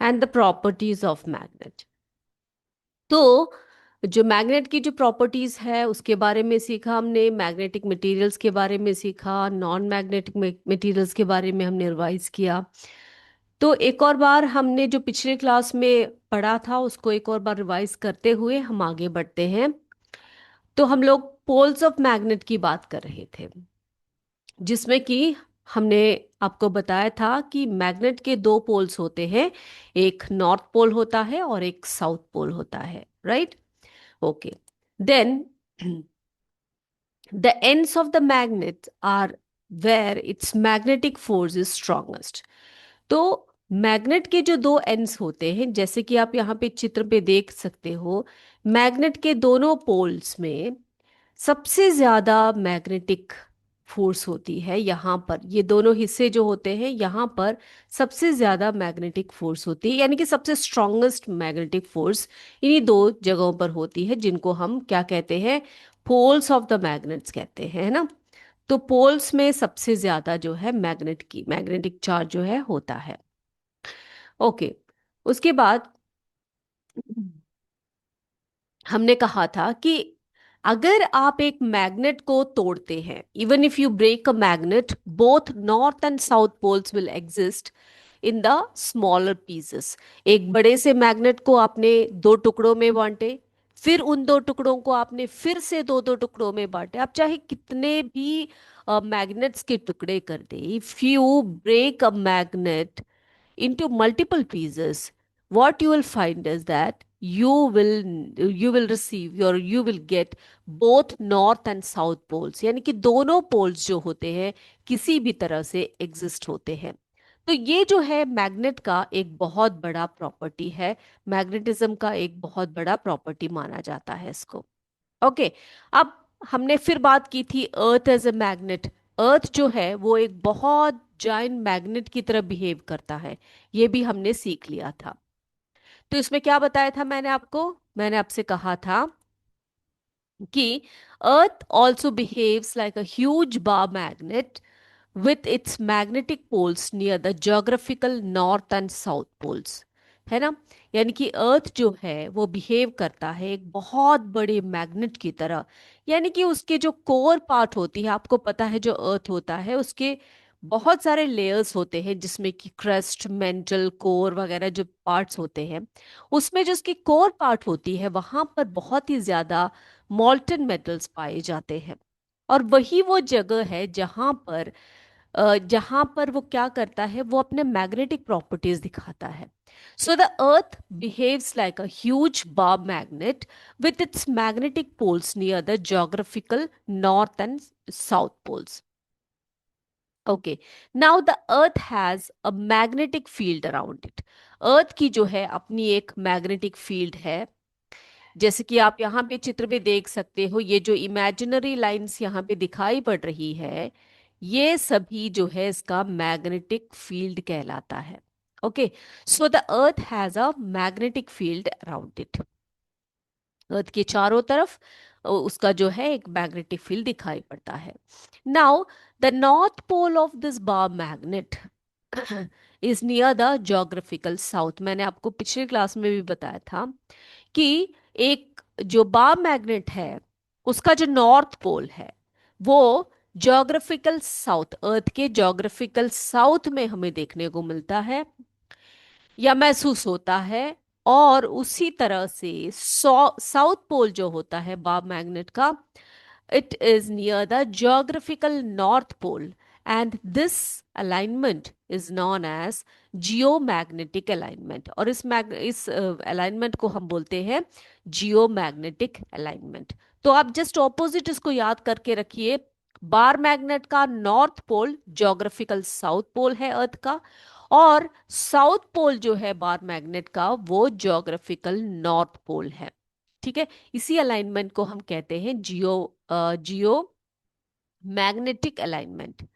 And the properties of magnet. तो जो magnet की जो प्रॉपर्टीज है उसके बारे में सीखा हमने, मैग्नेटिक मटेरियल्स के बारे में सीखा, नॉन मैग्नेटिक मटेरियल्स के बारे में हमने रिवाइज किया। तो एक और बार हमने जो पिछले क्लास में पढ़ा था उसको एक और बार रिवाइज करते हुए हम आगे बढ़ते हैं। तो हम लोग पोल्स ऑफ मैग्नेट की बात कर रहे थे, जिसमें कि हमने आपको बताया था कि मैग्नेट के दो पोल्स होते हैं, एक नॉर्थ पोल होता है और एक साउथ पोल होता है, right? Okay, then the ends of the magnet are where its magnetic force is strongest। तो मैग्नेट के जो दो एंड्स होते हैं, जैसे कि आप यहाँ पे चित्र पे देख सकते हो, मैग्नेट के दोनों पोल्स में सबसे ज्यादा मैग्नेटिक फोर्स होती है। यहाँ पर ये दोनों हिस्से जो होते हैं यहाँ पर सबसे ज्यादा मैग्नेटिक फोर्स होती है, यानी कि सबसे स्ट्रॉन्गेस्ट मैग्नेटिक फोर्स इन्हीं दो जगहों पर होती है, जिनको हम क्या कहते हैं, पोल्स ऑफ द मैग्नेट्स कहते हैं, है ना? तो पोल्स में सबसे ज्यादा जो है मैग्नेट की मैग्नेटिक चार्ज जो है होता है। ओके, उसके बाद हमने कहा था कि अगर आप एक मैग्नेट को तोड़ते हैं, even if you break a magnet, both north and south poles will exist in the smaller pieces. एक बड़े से मैग्नेट को आपने दो टुकड़ों में बांटे, फिर उन दो टुकड़ों को आपने फिर से दो दो टुकड़ों में बांटे। आप चाहे कितने भी मैग्नेट्स के टुकड़े कर दे, if you break a magnet into multiple pieces, what you will find is that you will receive your you will get both north and south poles, यानी कि दोनों पोल्स जो होते हैं किसी भी तरह से एग्जिस्ट होते हैं। तो ये जो है मैग्नेट का एक बहुत बड़ा प्रॉपर्टी है, मैग्नेटिज्म का एक बहुत बड़ा प्रॉपर्टी माना जाता है इसको। ओके, अब हमने फिर बात की थी earth as a magnet. Earth जो है वो एक बहुत जाइंट मैग्नेट की तरह बिहेव करता है, ये भी हमने सीख लिया था। तो इसमें क्या बताया था मैंने आपसे कहा था कि earth also behaves like a huge bar magnet with its magnetic poles near the geographical north and south poles, है ना? यानी कि अर्थ जो है वो बिहेव करता है एक बहुत बड़े मैग्नेट की तरह, यानी कि उसके जो कोर पार्ट होती है, आपको पता है जो अर्थ होता है उसके बहुत सारे लेयर्स होते हैं, जिसमें कि क्रस्ट, मेंटल, कोर वगैरह जो पार्ट्स होते हैं, उसमें जो उसकी कोर पार्ट होती है वहां पर बहुत ही ज्यादा मॉल्टन मेटल्स पाए जाते हैं। और वही वो जगह है जहां पर वो क्या करता है, वो अपने मैग्नेटिक प्रॉपर्टीज दिखाता है। So the earth behaves like a huge bar magnet with its magnetic poles near the geographical north and south poles. Okay, now the earth has a magnetic field around it. Earth की जो है अपनी एक magnetic field है, जैसे कि आप यहाँ पे चित्र में देख सकते हो, ये जो इमेजिनरी लाइंस यहाँ पे दिखाई पड़ रही है, ये सभी जो है इसका मैग्नेटिक फील्ड कहलाता है। Okay, so the earth has a magnetic field around it. Earth के चारों तरफ उसका जो है एक मैग्नेटिक फील्ड दिखाई पड़ता है। Now the north pole of this bar magnet is near the geographical south. मैंने आपको पिछले क्लास में भी बताया था कि एक जो बार मैग्नेट है उसका जो नॉर्थ पोल है वो ज्योग्राफिकल साउथ, अर्थ के ज्योग्राफिकल साउथ में हमें देखने को मिलता है या महसूस होता है। और उसी तरह से साउथ पोल जो होता है बार मैग्नेट का, it is near the geographical north pole, and this alignment is known as geomagnetic alignment। और इस अलाइनमेंट को हम बोलते हैं जियोमैग्नेटिक अलाइनमेंट। तो आप जस्ट ऑपोजिट इसको याद करके रखिए, बार मैग्नेट का north pole geographical south pole है अर्थ का, और साउथ पोल जो है बार मैग्नेट का वो ज्योग्राफिकल नॉर्थ पोल है। ठीक है, इसी अलाइनमेंट को हम कहते हैं जियो मैग्नेटिक अलाइनमेंट।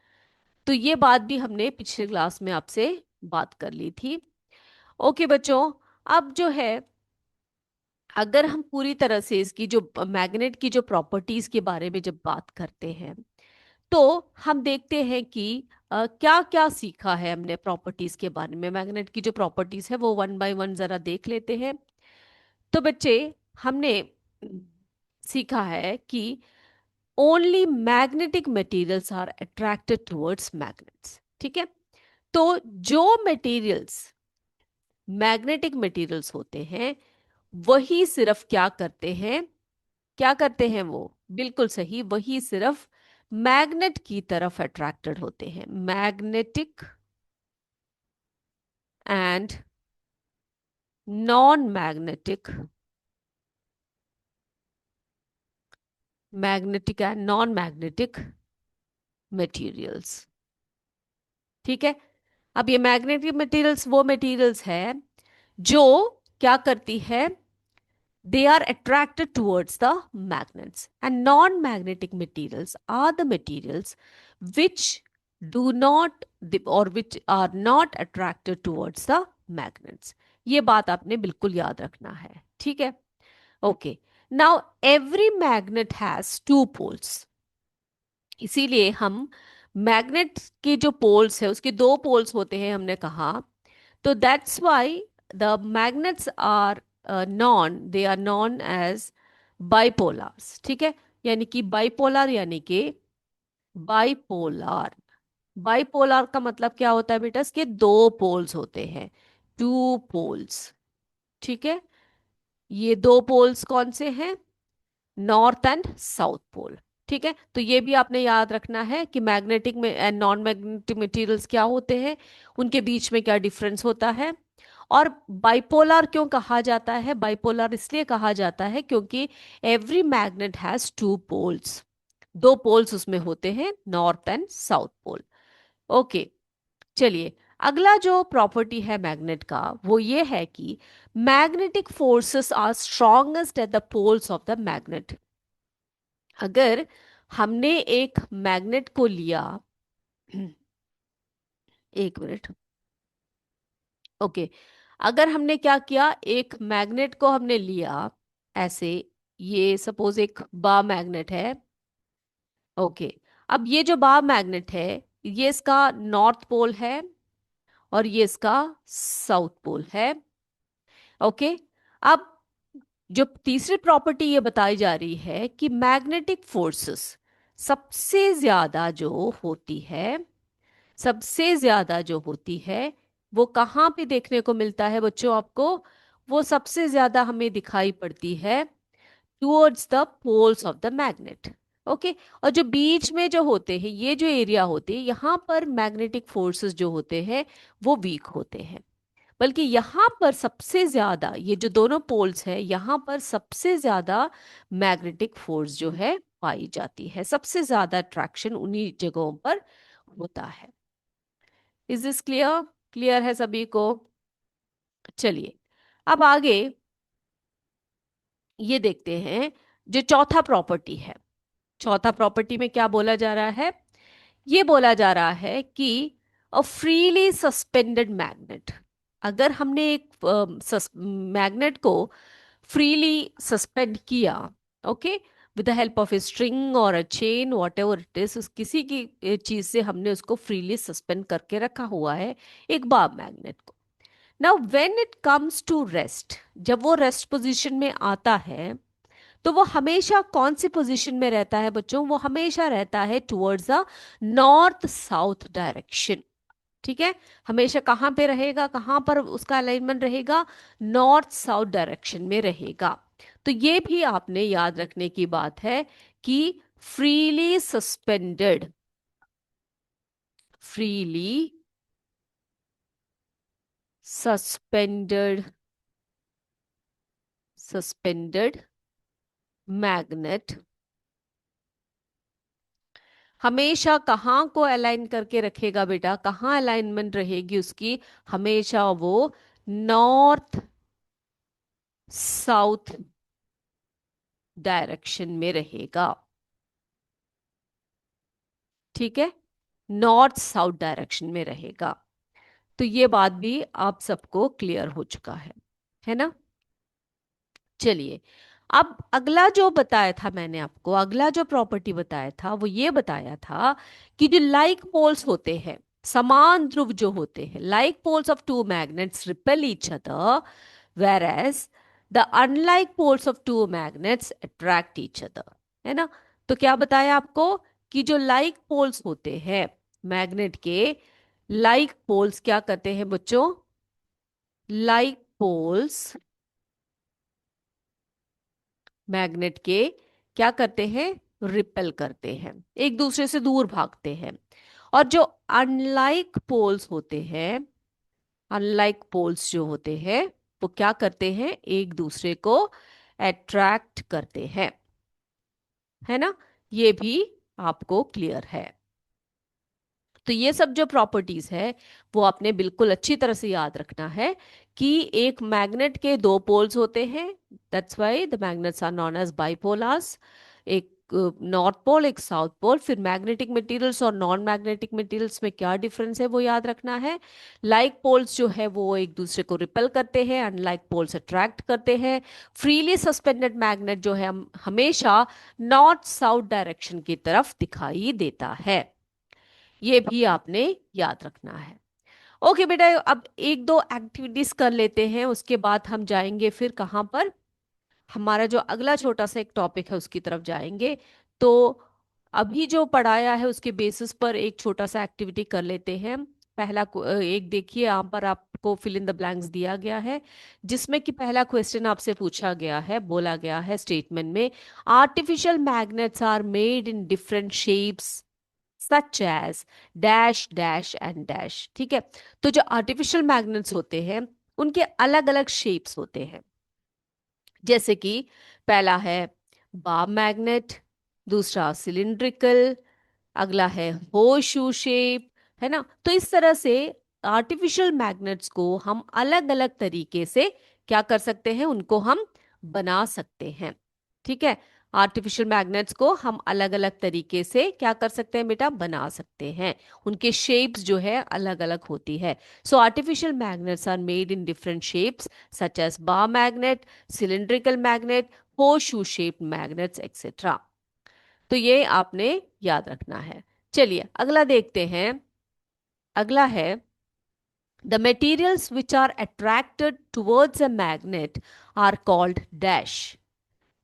तो ये बात भी हमने पिछले क्लास में आपसे बात कर ली थी। ओके बच्चों, अब जो है अगर हम पूरी तरह से इसकी जो मैग्नेट की जो प्रॉपर्टीज के बारे में जब बात करते हैं, तो हम देखते हैं कि क्या क्या सीखा है हमने प्रॉपर्टीज के बारे में। मैग्नेट की जो प्रॉपर्टीज है वो वन बाय वन जरा देख लेते हैं। तो बच्चे, हमने सीखा है कि only magnetic materials are attracted towards magnets. ठीक है। तो जो मटेरियल्स मैग्नेटिक मटेरियल्स होते हैं वही सिर्फ क्या करते हैं, क्या करते हैं वो, बिल्कुल सही, वही सिर्फ मैग्नेट की तरफ अट्रैक्टेड होते हैं। Magnetic and non magnetic, magnetic and non magnetic materials. ठीक है। अब ये मैग्नेटिक मटेरियल्स वो मटेरियल्स है जो क्या करती है, they are attracted towards the magnets, and non-magnetic materials are the materials which do not or which are not attracted towards the magnets। ये बात आपने बिल्कुल याद रखना है। ठीक है। Okay. Now every magnet has two poles. इसीलिए हम मैग्नेट के जो पोल्स है उसके दो पोल्स होते हैं हमने कहा। तो that's why the magnets are known, they are known as bipolars. ठीक है। यानी कि बाइपोलर यानी कि बाइपोलर, बाइपोलर का मतलब क्या होता है बेटा, इसके दो पोल्स होते हैं, टू पोल्स। ठीक है। ये दो पोल्स कौन से हैं, नॉर्थ एंड साउथ पोल। ठीक है। तो ये भी आपने याद रखना है कि मैग्नेटिक में एंड नॉन मैग्नेटिक मटेरियल्स क्या होते हैं, उनके बीच में क्या डिफरेंस होता है। और बाइपोलर क्यों कहा जाता है, बाइपोलर इसलिए कहा जाता है क्योंकि every magnet has two poles, दो पोल्स उसमें होते हैं, north and south pole. Okay. चलिए, अगला जो प्रॉपर्टी है मैग्नेट का वो ये है कि magnetic forces are strongest at the poles of the magnet. अगर हमने एक मैग्नेट को लिया, एक मिनट। ओके। अगर हमने क्या किया, एक मैग्नेट को हमने लिया ऐसे, ये सपोज एक बार मैग्नेट है। ओके। अब ये जो बार मैग्नेट है ये इसका नॉर्थ पोल है और ये इसका साउथ पोल है। ओके। अब जो तीसरी प्रॉपर्टी ये बताई जा रही है कि मैग्नेटिक फोर्सेस सबसे ज्यादा जो होती है, सबसे ज्यादा जो होती है वो कहाँ पे देखने को मिलता है बच्चों आपको, वो सबसे ज्यादा हमें दिखाई पड़ती है towards the poles of the magnet. Okay. और जो बीच में जो होते हैं, ये जो एरिया होते हैं, यहाँ पर मैग्नेटिक फोर्सेस जो होते हैं वो वीक होते हैं। बल्कि यहाँ पर सबसे ज्यादा, ये जो दोनों पोल्स हैं यहाँ पर सबसे ज्यादा मैग्नेटिक फोर्स जो है पाई जाती है, सबसे ज्यादा अट्रैक्शन उन्हीं जगहों पर होता है। इज दिस क्लियर, क्लियर है सभी को। चलिए, अब आगे ये देखते हैं जो चौथा प्रॉपर्टी है। चौथा प्रॉपर्टी में क्या बोला जा रहा है, ये बोला जा रहा है कि अ फ्रीली सस्पेंडेड मैग्नेट, अगर हमने एक मैग्नेट को फ्रीली सस्पेंड किया, okay, with the help of a string और a chain, whatever it is, किसी की चीज से हमने उसको फ्रीली सस्पेंड करके रखा हुआ है एक बार मैग्नेट को। Now when it comes to rest, जब वो रेस्ट पोजीशन में आता है तो वो हमेशा कौन सी पोजीशन में रहता है बच्चों, वो हमेशा रहता है towards the north south direction. ठीक है। हमेशा कहाँ पे रहेगा, कहाँ पर उसका अलाइनमेंट रहेगा, नॉर्थ साउथ डायरेक्शन में रहेगा। तो ये भी आपने याद रखने की बात है कि freely suspended, freely suspended, suspended magnet हमेशा कहाँ को अलाइन करके रखेगा बेटा, कहाँ अलाइनमेंट रहेगी उसकी, हमेशा वो नॉर्थ साउथ डायरेक्शन में रहेगा। ठीक है। नॉर्थ साउथ डायरेक्शन में रहेगा। तो ये बात भी आप सबको क्लियर हो चुका है ना। चलिए, अब अगला जो बताया था मैंने आपको, अगला जो प्रॉपर्टी बताया था वो ये बताया था कि जो लाइक पोल्स होते हैं, समान ध्रुव जो होते हैं, like poles of two magnets repel each other, where as the unlike poles of two magnets attract each other. है ना? तो क्या बताया आपको कि जो लाइक पोल्स होते हैं मैग्नेट के, लाइक पोल्स क्या करते हैं बच्चों? लाइक पोल्स मैग्नेट के क्या करते हैं? रिपेल करते हैं, एक दूसरे से दूर भागते हैं। और जो अनलाइक पोल्स होते हैं, अनलाइक पोल्स जो होते हैं वो क्या करते हैं? एक दूसरे को अट्रैक्ट करते हैं। है ना? ये भी आपको क्लियर है। तो ये सब जो प्रॉपर्टीज है वो आपने बिल्कुल अच्छी तरह से याद रखना है कि एक मैग्नेट के दो पोल्स होते हैं, that's why the magnets are known as bipolars. एक नॉर्थ पोल, एक साउथ पोल। फिर मैग्नेटिक मटेरियल्स और नॉन मैग्नेटिक मटेरियल्स में क्या डिफरेंस है वो याद रखना है। लाइक पोल्स जो है वो एक दूसरे को रिपेल करते हैं, अनलाइक पोल्स अट्रैक्ट करते हैं। फ्रीली सस्पेंडेड मैग्नेट जो है हमेशा नॉर्थ साउथ डायरेक्शन की तरफ दिखाई देता है। ये भी आपने याद रखना है। ओके बेटा, अब एक दो एक्टिविटीज कर लेते हैं, उसके बाद हम जाएंगे फिर कहाँ पर? हमारा जो अगला छोटा सा एक टॉपिक है उसकी तरफ जाएंगे। तो अभी जो पढ़ाया है उसके बेसिस पर एक छोटा सा एक्टिविटी कर लेते हैं। पहला एक देखिए, यहाँ पर आपको फिल इन द ब्लैंक्स दिया गया है, जिसमें कि पहला क्वेश्चन आपसे पूछा गया है, बोला गया है स्टेटमेंट में, artificial magnets are made in different shapes such as dash dash and dash. ठीक है? तो जो आर्टिफिशियल मैग्नेट्स होते हैं उनके अलग अलग शेप्स होते हैं, जैसे कि पहला है बार मैग्नेट, दूसरा सिलिंड्रिकल, अगला है हो शू शेप। है ना? तो इस तरह से आर्टिफिशियल मैग्नेट्स को हम अलग अलग तरीके से क्या कर सकते हैं? उनको हम बना सकते हैं। ठीक है? आर्टिफिशियल मैग्नेट्स को हम अलग अलग तरीके से क्या कर सकते हैं बेटा? बना सकते हैं। उनके शेप्स जो है अलग अलग होती है। So artificial magnets are made in different shapes such as bar magnet, cylindrical magnet, horseshoe shape magnets etcetera. तो ये आपने याद रखना है। चलिए अगला देखते हैं। अगला है the materials which are attracted towards a magnet are called dash।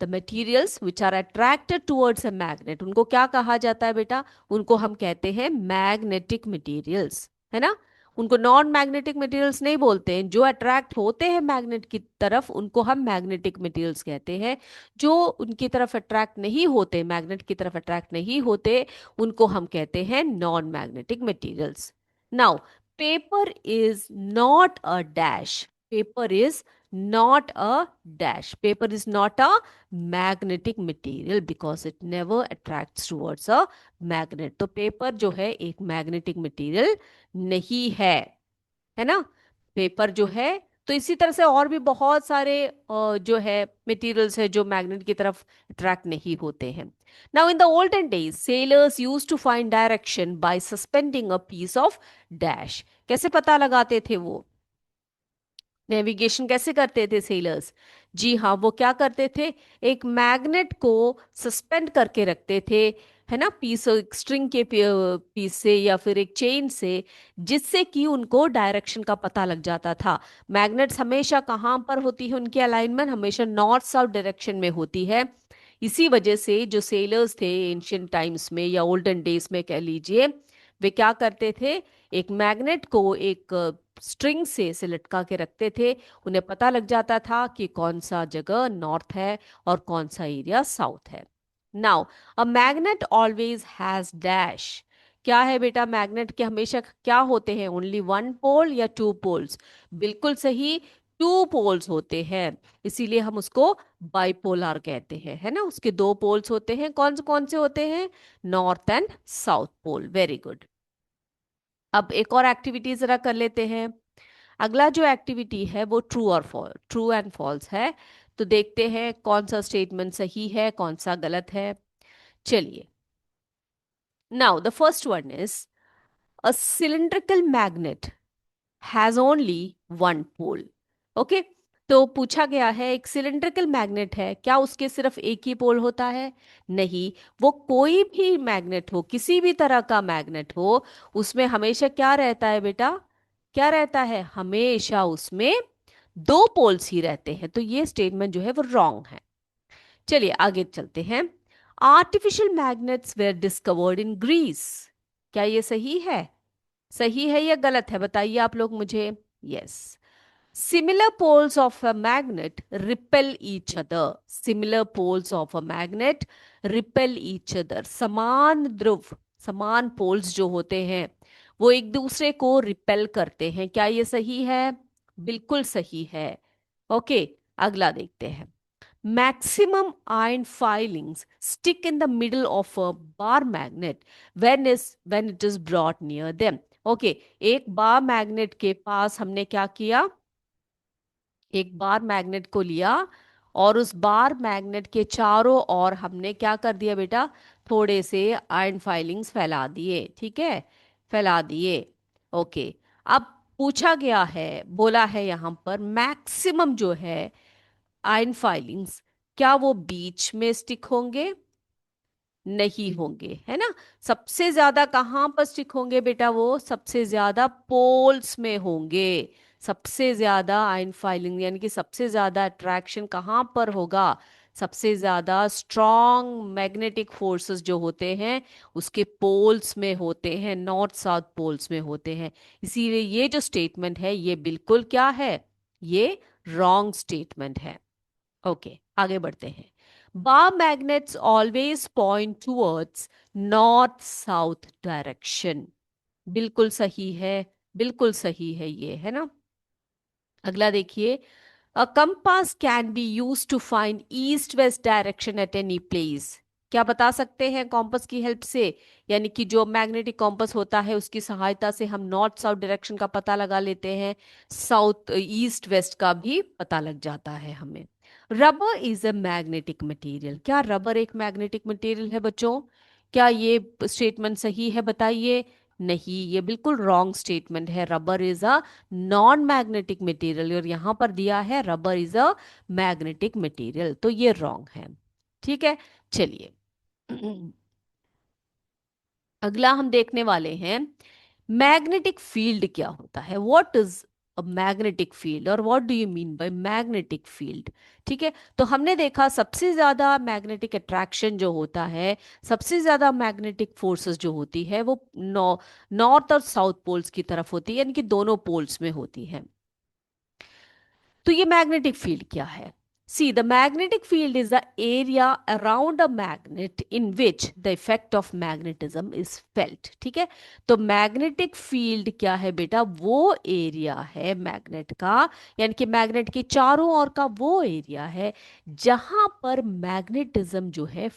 The materials which are attracted towards a magnet, उनको क्या कहा जाता है बेटा? उनको हम कहते हैं मैग्नेटिक मटेरियल्स। है ना? उनको नॉन मैग्नेटिक मटेरियल्स नहीं बोलते हैं। जो अट्रैक्ट होते हैं मैग्नेट की तरफ उनको हम मैग्नेटिक मटेरियल्स कहते हैं। जो उनकी तरफ अट्रैक्ट नहीं होते, मैग्नेट की तरफ अट्रैक्ट नहीं होते, उनको हम कहते हैं non magnetic materials. Now paper is not a dash. Paper is not a dash. Paper is not a magnetic material because it never attracts towards a magnet। तो पेपर जो है एक मैग्नेटिक मटेरियल नहीं है ना? पेपर जो है, तो इसी तरह से और भी बहुत सारे जो है मटेरियल्स है जो मैग्नेट की तरफ अट्रैक्ट नहीं होते हैं। Now in the olden days sailors used to find direction by suspending a piece of dash. कैसे पता लगाते थे वो? नेविगेशन कैसे करते थे सेलर्स? जी हाँ, वो क्या करते थे? एक मैग्नेट को सस्पेंड करके रखते थे, है ना, पीस, स्ट्रिंग के पीस से या फिर एक चेन से, जिससे कि उनको डायरेक्शन का पता लग जाता था। मैग्नेट्स हमेशा कहाँ पर होती है? उनकी अलाइनमेंट हमेशा नॉर्थ साउथ डायरेक्शन में होती है। इसी वजह से जो सेलर्स थे एंशियंट टाइम्स में या ओल्डन डेज में कह लीजिए, वे क्या करते थे? एक मैग्नेट को एक स्ट्रिंग से लटका के रखते थे। उन्हें पता लग जाता था कि कौन सा जगह नॉर्थ है और कौन सा एरिया साउथ है। Now a magnet always has dash. क्या है बेटा? मैग्नेट के हमेशा क्या होते हैं? ओनली वन पोल या टू पोल्स? बिल्कुल सही, टू पोल्स होते हैं। इसीलिए हम उसको बाइपोलर कहते हैं। है ना? उसके दो पोल्स होते हैं। कौन से होते हैं? North and south pole. Very good. अब एक और एक्टिविटी जरा कर लेते हैं। अगला जो एक्टिविटी है वो ट्रू और फॉल्स, ट्रू एंड फॉल्स है। तो देखते हैं कौन सा स्टेटमेंट सही है, कौन सा गलत है। चलिए, now the first one is a cylindrical magnet has only one pole. Okay? तो पूछा गया है एक सिलिंड्रिकल मैग्नेट है, क्या उसके सिर्फ एक ही पोल होता है? नहीं। वो कोई भी मैग्नेट हो, किसी भी तरह का मैग्नेट हो, उसमें हमेशा क्या रहता है बेटा? क्या रहता है? हमेशा उसमें दो पोल्स ही रहते हैं। तो ये स्टेटमेंट जो है वो रॉन्ग है। चलिए आगे चलते हैं। Artificial magnets were discovered in Greece. क्या ये सही है? सही है या गलत है? बताइए आप लोग मुझे। Yes. Similar poles of a magnet repel each other. Similar poles of a magnet repel each other. समान ध्रुव, समान पोल्स जो होते हैं वो एक दूसरे को रिपेल करते हैं। क्या ये सही है? बिल्कुल सही है। ओके, अगला देखते हैं। Maximum iron filings stick in the middle of a bar magnet when it is brought near them. Okay, एक बार मैग्नेट के पास हमने क्या किया? एक बार मैग्नेट को लिया और उस बार मैग्नेट के चारों ओर हमने क्या कर दिया बेटा? थोड़े से आयरन फाइलिंग्स फैला दिए। ठीक है, फैला दिए। ओके, अब पूछा गया है, बोला है यहां पर मैक्सिमम जो है आयरन फाइलिंग्स, क्या वो बीच में स्टिक होंगे? नहीं होंगे, है ना। सबसे ज्यादा कहां पर स्टिक होंगे बेटा? वो सबसे ज्यादा पोल्स में होंगे। सबसे ज्यादा आयन फाइलिंग यानी कि सबसे ज्यादा अट्रैक्शन कहां पर होगा? सबसे ज्यादा स्ट्रॉन्ग मैग्नेटिक फोर्सेस जो होते हैं उसके पोल्स में होते हैं, नॉर्थ साउथ पोल्स में होते हैं। इसीलिए ये जो स्टेटमेंट है ये बिल्कुल क्या है? ये रॉन्ग स्टेटमेंट है। ओके, आगे बढ़ते हैं। bar magnets always point towards north south direction. बिल्कुल सही है, बिल्कुल सही है ये, है ना। अगला देखिए। A compass can be used to find east west direction at any place. क्या बता सकते हैं कॉम्पस की हेल्प से? यानी कि जो मैग्नेटिक कॉम्पस होता है उसकी सहायता से हम नॉर्थ साउथ डायरेक्शन का पता लगा लेते हैं, साउथ ईस्ट वेस्ट का भी पता लग जाता है हमें। Rubber is a magnetic material. क्या रबर एक मैग्नेटिक मटेरियल है बच्चों? क्या ये स्टेटमेंट सही है? बताइए। नहीं, ये बिल्कुल रॉन्ग स्टेटमेंट है। Rubber is a non magnetic material और यहां पर दिया है rubber is a magnetic material, तो ये रॉन्ग है। ठीक है, चलिए। अगला हम देखने वाले हैं मैग्नेटिक फील्ड क्या होता है। What is a magnetic field और what do you mean by magnetic field? ठीक है, तो हमने देखा सबसे ज्यादा मैग्नेटिक अट्रैक्शन जो होता है, सबसे ज्यादा मैग्नेटिक फोर्सेस जो होती है वो नॉर्थ और साउथ पोल्स की तरफ होती है, यानी कि दोनों पोल्स में होती है। तो ये मैग्नेटिक फील्ड क्या है? See the magnetic field is the area around a magnet in which the effect of magnetism is felt. ठीक है, तो मैग्नेटिक फील्ड क्या है बेटा? वो एरिया है मैग्नेट का, यानी कि मैग्नेट के चारों ओर का वो एरिया है जहां पर मैग्नेटिज्म जो है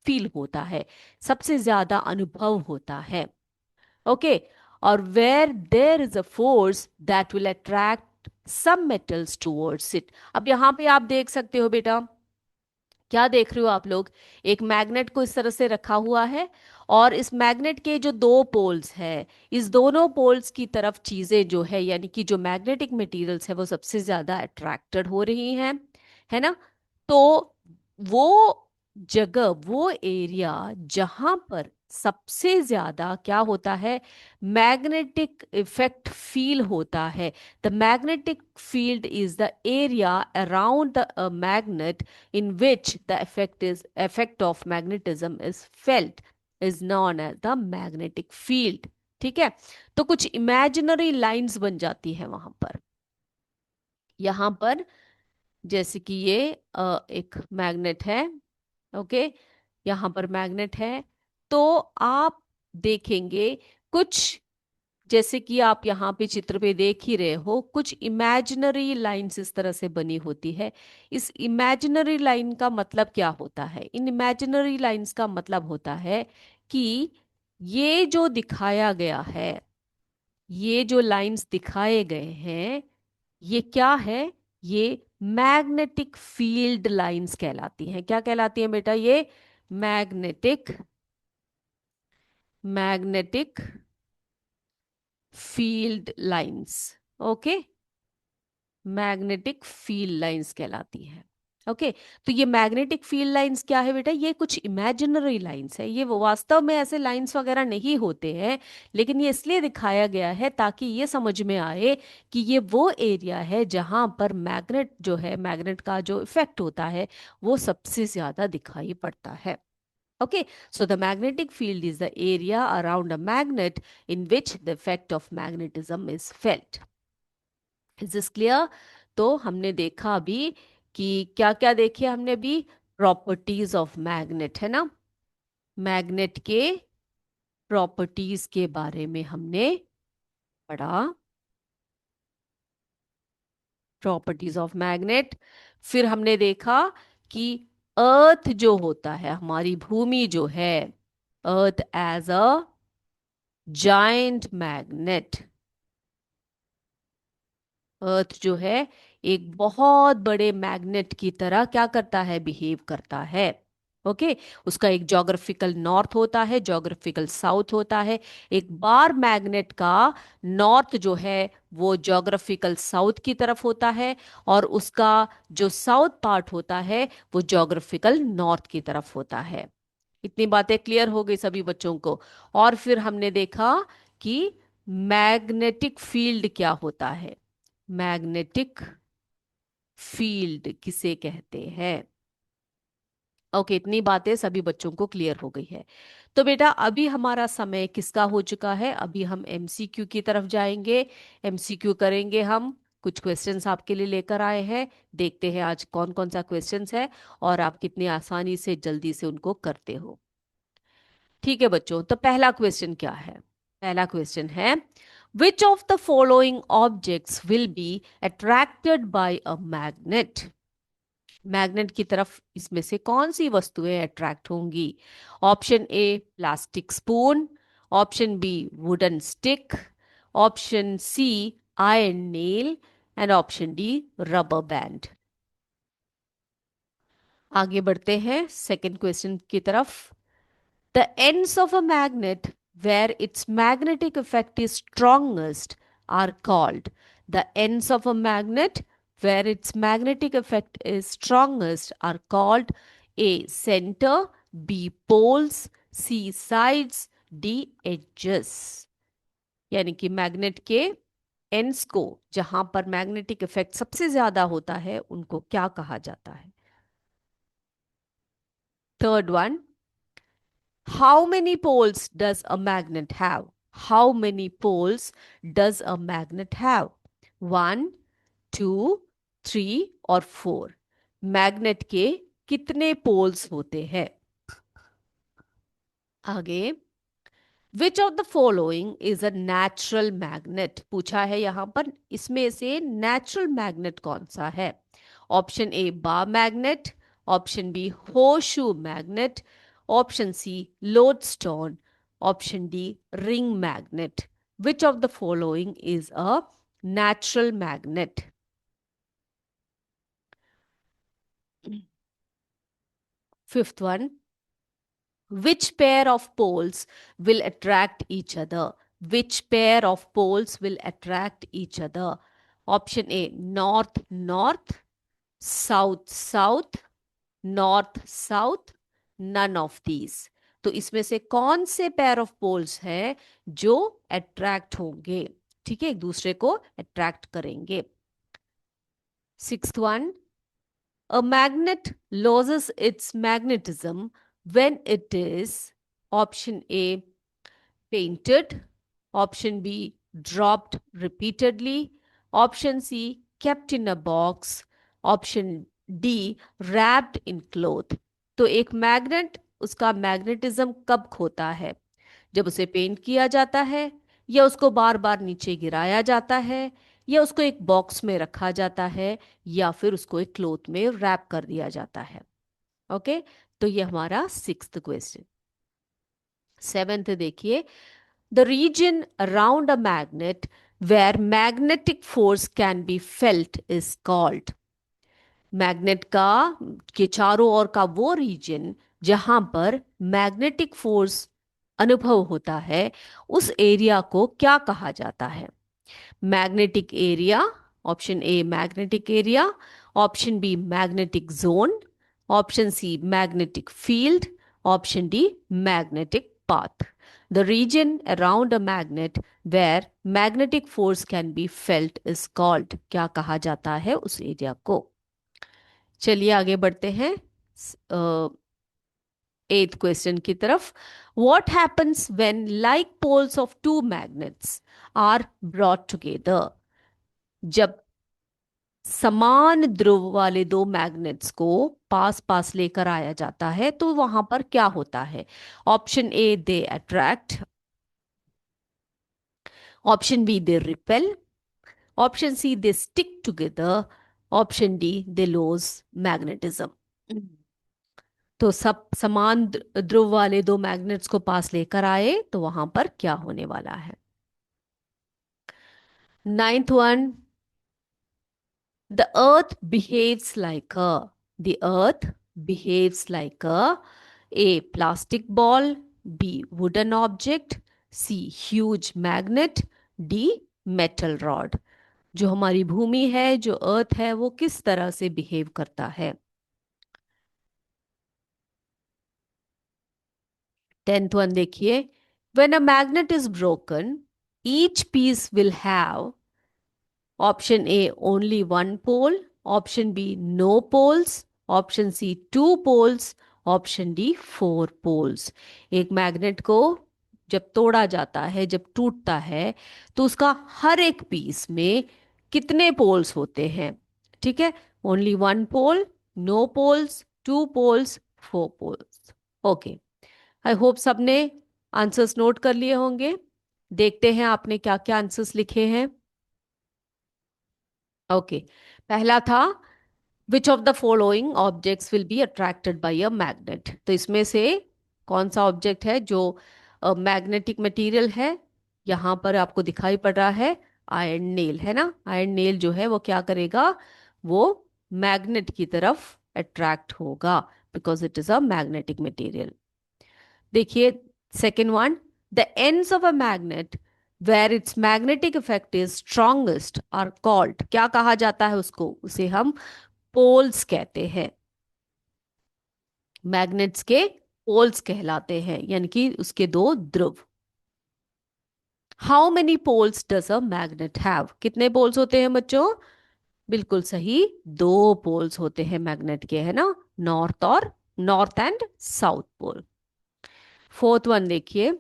फील होता है, सबसे ज्यादा अनुभव होता है। ओके, और where there is a force that will attract some metals towards it. अब यहां पे आप देख सकते हो बेटा, क्या देख रहे हो आप लोग? एक मैग्नेट को इस तरह से रखा हुआ है और इस मैग्नेट के जो दो पोल्स हैं, इस दोनों पोल्स की तरफ चीजें जो है यानी कि जो मैग्नेटिक मटेरियल्स है वो सबसे ज्यादा अट्रैक्टेड हो रही हैं, है ना। तो वो जगह, वो एरिया जहां पर सबसे ज्यादा क्या होता है? मैग्नेटिक इफेक्ट फील होता है। The magnetic field is the area around the magnet in which the effect of magnetism is felt is known as the magnetic field। ठीक है, तो कुछ इमेजिनरी लाइंस बन जाती है वहां पर। यहां पर जैसे कि ये एक मैग्नेट है। ओके, यहां पर मैग्नेट है। तो आप देखेंगे कुछ, जैसे कि आप यहाँ पे चित्र पे देख ही रहे हो, कुछ इमेजिनरी लाइंस इस तरह से बनी होती है। इस इमेजिनरी लाइन का मतलब क्या होता है? इन इमेजिनरी लाइंस का मतलब होता है कि ये जो दिखाया गया है, ये जो लाइंस दिखाए गए हैं, ये क्या है? ये मैग्नेटिक फील्ड लाइंस कहलाती हैं। क्या कहलाती हैं बेटा? ये magnetic magnetic field lines. Okay, magnetic field lines कहलाती है। ओके, तो ये मैग्नेटिक फील्ड लाइंस क्या है बेटा? ये कुछ इमेजिनरी लाइंस है, ये वो वास्तव में ऐसे लाइंस वगैरह नहीं होते हैं, लेकिन ये इसलिए दिखाया गया है ताकि ये समझ में आए कि ये वो एरिया है जहां पर मैग्नेट जो है, मैग्नेट का जो इफेक्ट होता है वो सबसे ज्यादा दिखाई पड़ता है। Okay, so the magnetic field is the area around a magnet in which the effect of magnetism is felt. Is this clear? तो हमने देखा अभी कि क्या क्या देखे हमने अभी, प्रॉपर्टीज ऑफ मैग्नेट, है ना? मैग्नेट के प्रॉपर्टीज के बारे में हमने पढ़ा, प्रॉपर्टीज ऑफ मैग्नेट। फिर हमने देखा कि अर्थ जो होता है, हमारी भूमि जो है, earth as a giant magnet, earth जो है एक बहुत बड़े मैग्नेट की तरह क्या करता है, बिहेव करता है। ओके, उसका एक जोग्राफिकल नॉर्थ होता है, जोग्राफिकल साउथ होता है। एक बार मैग्नेट का नॉर्थ जो है वो जोग्राफिकल साउथ की तरफ होता है, और उसका जो साउथ पार्ट होता है वो जोग्राफिकल नॉर्थ की तरफ होता है। इतनी बातें क्लियर हो गई सभी बच्चों को? और फिर हमने देखा कि मैग्नेटिक फील्ड क्या होता है, मैग्नेटिक फील्ड किसे कहते हैं। ओके, इतनी बातें सभी बच्चों को क्लियर हो गई है। तो बेटा अभी हमारा समय किसका हो चुका है, अभी हम एमसीक्यू की तरफ जाएंगे, एमसीक्यू करेंगे हम। कुछ क्वेश्चंस आपके लिए लेकर आए हैं, देखते हैं आज कौन कौन सा क्वेश्चंस है और आप कितनी आसानी से जल्दी से उनको करते हो। ठीक है बच्चों, तो पहला क्वेश्चन क्या है? पहला क्वेश्चन है, which of the following objects will be attracted by a magnet? Magnet की तरफ इसमें से कौन सी वस्तुएं अट्रैक्ट होंगी? Option A plastic spoon, option B wooden stick, option C iron nail, and option D rubber band. आगे बढ़ते हैं सेकंड क्वेश्चन की तरफ। The ends of a magnet where its magnetic effect is strongest are called. The ends of a magnet where its magnetic effect is strongest are called A. Center, B. Poles, C. Sides, D. Edges. यानी कि magnet के ends को, जहां पर magnetic effect सबसे ज्यादा होता है, उनको क्या कहा जाता है? Third one, how many poles does a magnet have? How many poles does a magnet have? One, two, three और फोर। मैग्नेट के कितने पोल्स होते हैं? आगे, विच of the following is a natural magnet? पूछा है यहां पर, इसमें से नेचुरल मैग्नेट कौन सा है? Option A bar magnet, option B horseshoe magnet, option C lodestone, option D ring magnet. Which of the following is a natural magnet? Fifth one, which pair of poles will attract each other? Which pair of poles will attract each other? Option A north north, south south, north south, none of these. तो इसमें से कौन से pair of poles हैं जो attract होंगे? ठीक है, एक दूसरे को अट्रैक्ट करेंगे। Sixth one, a magnet loses its magnetism when it is option A painted, option B dropped repeatedly, option C kept in a box, option D wrapped in cloth। तो एक मैग्नेट उसका मैग्नेटिज्म कब खोता है? जब उसे paint किया जाता है, या उसको बार बार नीचे गिराया जाता है, या उसको एक बॉक्स में रखा जाता है, या फिर उसको एक क्लोथ में रैप कर दिया जाता है। ओके, तो ये हमारा सिक्स्थ क्वेश्चन। सेवेंथ देखिए, the region around a magnet where magnetic force can be felt is called. Magnet का के चारों ओर का वो रीजन जहां पर मैग्नेटिक फोर्स अनुभव होता है, उस एरिया को क्या कहा जाता है? Magnetic area, option A magnetic area, option B magnetic zone, option C magnetic field, option D magnetic path. The region around a magnet where magnetic force can be felt is called, क्या कहा जाता है उस area को। चलिए आगे बढ़ते हैं एथ क्वेश्चन की तरफ। What happens when like poles of two magnets are brought together, जब समान ध्रुव वाले दो मैग्नेट्स को पास पास लेकर आया जाता है तो वहां पर क्या होता है। Option A they attract, option B they repel, option C they stick together, option D they lose magnetism. तो सब समान ध्रुव वाले दो मैग्नेट्स को पास लेकर आए तो वहां पर क्या होने वाला है। Ninth one, the earth behaves like the earth behaves like a plastic ball, b wooden object, c huge magnet, d metal rod। जो हमारी भूमि है, जो अर्थ है, वो किस तरह से बिहेव करता है। 10th वन देखिए, when a magnet is broken each piece will have option A only one pole, option B no poles, option C two poles, option D four poles. एक मैग्नेट को जब तोड़ा जाता है, जब टूटता है, तो उसका हर एक पीस में कितने पोल्स होते हैं। ठीक है, only one pole, no poles, two poles, four poles. Okay, I hope सबने आंसर्स नोट कर लिए होंगे। देखते हैं आपने क्या क्या आंसर्स लिखे हैं। ओके, पहला था विच of the following objects will be attracted by a magnet. तो इसमें से कौन सा ऑब्जेक्ट है जो मैग्नेटिक मटेरियल है। यहाँ पर आपको दिखाई पड़ रहा है आयरन नेल, है ना। आयरन नेल जो है वो क्या करेगा, वो मैग्नेट की तरफ अट्रैक्ट होगा because it is a magnetic material. देखिए second one, the ends of a magnet where its magnetic effect is strongest are called, क्या कहा जाता है उसको, उसे हम पोल्स कहते हैं। मैग्नेट्स के पोल्स कहलाते हैं, यानी कि उसके दो ध्रुव। How many poles does a magnet have, कितने पोल्स होते हैं बच्चों। बिल्कुल सही, दो पोल्स होते हैं मैग्नेट के, है ना, north and south pole. Fourth one देखिए,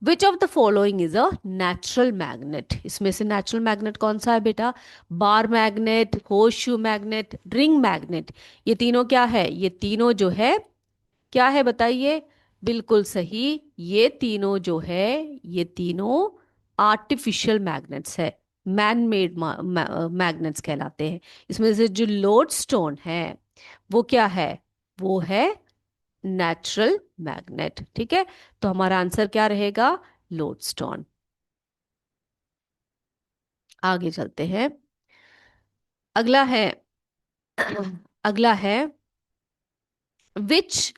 which of the following is a natural magnet. इसमें से नेचुरल मैग्नेट कौन सा है बेटा, bar magnet, horseshoe magnet, ring magnet. ये तीनों क्या है, ये तीनों जो है क्या है बताइए। बिल्कुल सही, ये तीनों जो है, ये तीनों आर्टिफिशियल मैग्नेट्स है, मैन मेड मैग्नेट्स कहलाते हैं। इसमें से जो लोडस्टोन है वो क्या है, वो है नेचुरल मैग्नेट। ठीक है, तो हमारा आंसर क्या रहेगा, लोडस्टोन। आगे चलते हैं, अगला है अगला है which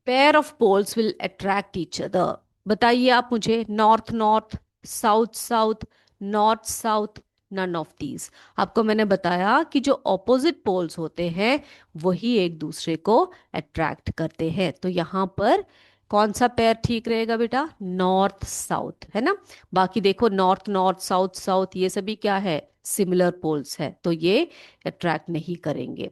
pair of poles will attract each other. बताइए आप मुझे, north north, south south, north south, none of these. आपको मैंने बताया कि जो ऑपोजिट पोल्स होते हैं वही एक दूसरे को अट्रैक्ट करते हैं। तो यहाँ पर कौन सा पेयर ठीक रहेगा बेटा, नॉर्थ साउथ, है ना। बाकी देखो नॉर्थ नॉर्थ, साउथ साउथ, ये सभी क्या है, सिमिलर पोल्स है, तो ये अट्रैक्ट नहीं करेंगे।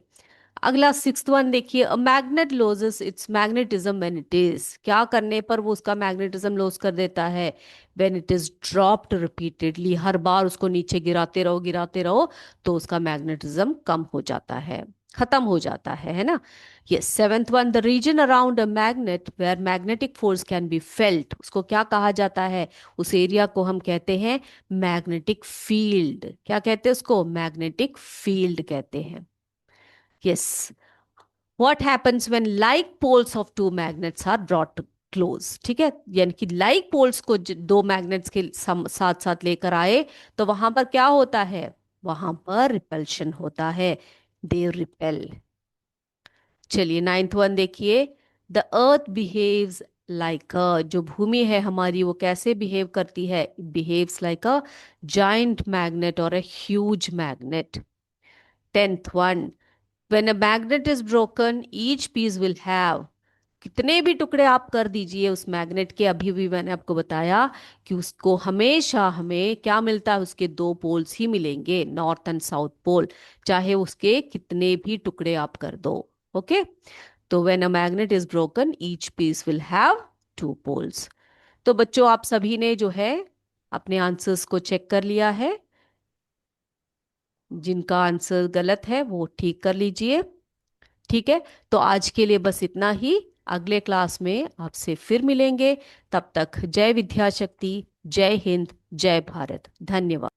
अगला सिक्स्थ वन देखिए, a magnet losses it's magnetism when it is, क्या करने पर वो उसका मैग्नेटिज्म लॉस कर देता है, when it is dropped repeatedly, हर बार उसको नीचे गिराते रहो तो उसका मैग्नेटिज्म कम हो जाता है, खत्म हो जाता है ना। Yes, seventh one, the region around a magnet where magnetic force can be felt, उसको क्या कहा जाता है, उस एरिया को हम कहते हैं मैग्नेटिक फील्ड। क्या कहते हैं उसको, मैग्नेटिक फील्ड कहते हैं। Yes, what happens when like poles of two magnets are brought close. ठीक है, यानी कि लाइक पोल्स को दो मैग्नेट्स के साथ साथ लेकर आए तो वहां पर क्या होता है, वहां पर रिपल्शन होता है, दे रिपेल। चलिए नाइन्थ वन देखिए, द अर्थ बिहेव्स लाइक जो भूमि है हमारी वो कैसे बिहेव करती है, it behaves like a giant magnet और a huge magnet. 10th one, when a magnet is broken each piece will have, कितने भी टुकड़े आप कर दीजिए उस मैग्नेट के, अभी भी मैंने आपको बताया कि उसको हमेशा हमें क्या मिलता है, उसके दो पोल्स ही मिलेंगे, नॉर्थ एंड साउथ पोल, चाहे उसके कितने भी टुकड़े आप कर दो। ओके, तो when a magnet is broken each piece will have two poles. तो बच्चों आप सभी ने जो है अपने आंसर्स को चेक कर लिया है, जिनका आंसर गलत है वो ठीक कर लीजिए। ठीक है, तो आज के लिए बस इतना ही। अगले क्लास में आपसे फिर मिलेंगे। तब तक जय विद्या शक्ति, जय हिंद, जय भारत, धन्यवाद।